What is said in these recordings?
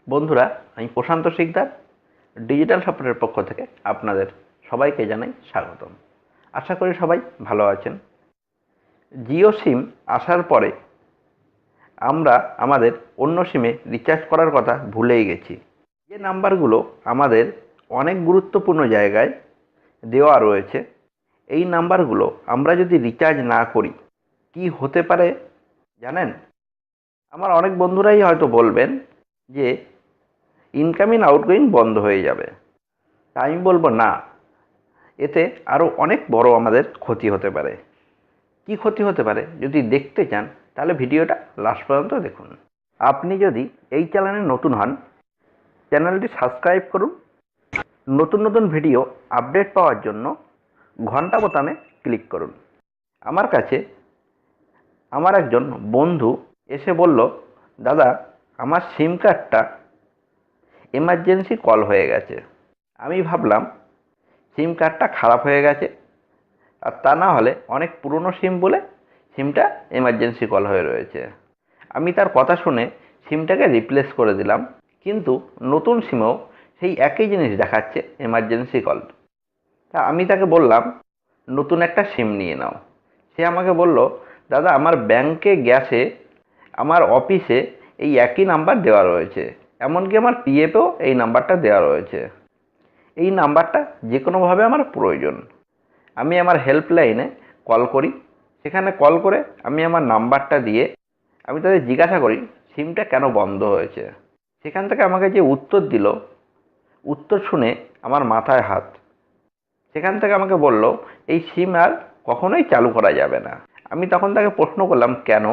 বন্ধুরা, আমি প্রশান্ত শিকদার ডিজিটাল সাপোর্টের পক্ষ থেকে আপনাদের সবাইকে জানাই স্বাগতম। আশা করি সবাই ভালো আছেন। জিও সিম আসার পরে আমরা আমাদের অন্য সিমে রিচার্জ করার কথা ভুলেই গেছি। যে নাম্বারগুলো আমাদের অনেক গুরুত্বপূর্ণ জায়গায় দেওয়া রয়েছে, এই নাম্বারগুলো আমরা যদি রিচার্জ না করি কি হতে পারে জানেন? আমার অনেক বন্ধুরাই হয়তো বলবেন যে ইনকামিং আউটগোয়িং বন্ধ হয়ে যাবে। তা আমি বলবো না, এতে আরও অনেক বড় আমাদের ক্ষতি হতে পারে। কি ক্ষতি হতে পারে যদি দেখতে চান তাহলে ভিডিওটা লাস্ট পর্যন্ত দেখুন। আপনি যদি এই চ্যানেলে নতুন হন, চ্যানেলটি সাবস্ক্রাইব করুন। নতুন নতুন ভিডিও আপডেট পাওয়ার জন্য ঘন্টা বোতামে ক্লিক করুন। আমার কাছে আমার একজন বন্ধু এসে বলল, দাদা আমার সিম কার্ডটা এমার্জেন্সি কল হয়ে গেছে। আমি ভাবলাম সিম কার্ডটা খারাপ হয়ে গেছে, আর তা না হলে অনেক পুরনো সিম বলে সিমটা এমার্জেন্সি কল হয়ে রয়েছে। আমি তার কথা শুনে সিমটাকে রিপ্লেস করে দিলাম, কিন্তু নতুন সিমেও সেই একই জিনিস দেখাচ্ছে, এমার্জেন্সি কল। তা আমি তাকে বললাম নতুন একটা সিম নিয়ে নাও। সে আমাকে বলল, দাদা আমার ব্যাংকে গেছে, আমার অফিসে এই একই নাম্বার দেওয়া রয়েছে, এমনকি আমার পিএফেও এই নাম্বারটা দেওয়া রয়েছে। এই নাম্বারটা যে কোনোভাবে আমার প্রয়োজন। আমি আমার হেল্পলাইনে কল করি, সেখানে কল করে আমি আমার নাম্বারটা দিয়ে আমি তাদের জিজ্ঞাসা করি সিমটা কেন বন্ধ হয়েছে। সেখান থেকে আমাকে যে উত্তর দিল, উত্তর শুনে আমার মাথায় হাত। সেখান থেকে আমাকে বলল এই সিম আর কখনোই চালু করা যাবে না। আমি তখন তাকে প্রশ্ন করলাম কেন।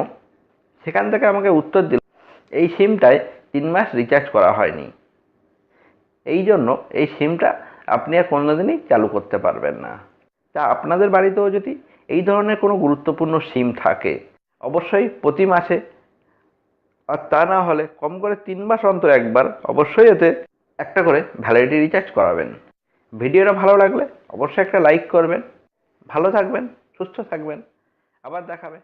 সেখান থেকে আমাকে উত্তর দিল এই সিমটায় 3 মাস রিচার্জ করা হয়নি, এই জন্য এই সিমটা আপনি আর কোনোদিনই চালু করতে পারবেন না। তা আপনাদের বাড়িতেও যদি এই ধরনের কোনো গুরুত্বপূর্ণ সিম থাকে, অবশ্যই প্রতি মাসে, আর তা না হলে কম করে 3 মাস অন্তর একবার অবশ্যই এতে একটা করে ভ্যালিডিটি রিচার্জ করাবেন। ভিডিওটা ভালো লাগলে অবশ্যই একটা লাইক করবেন। ভালো থাকবেন, সুস্থ থাকবেন, আবার দেখাবে।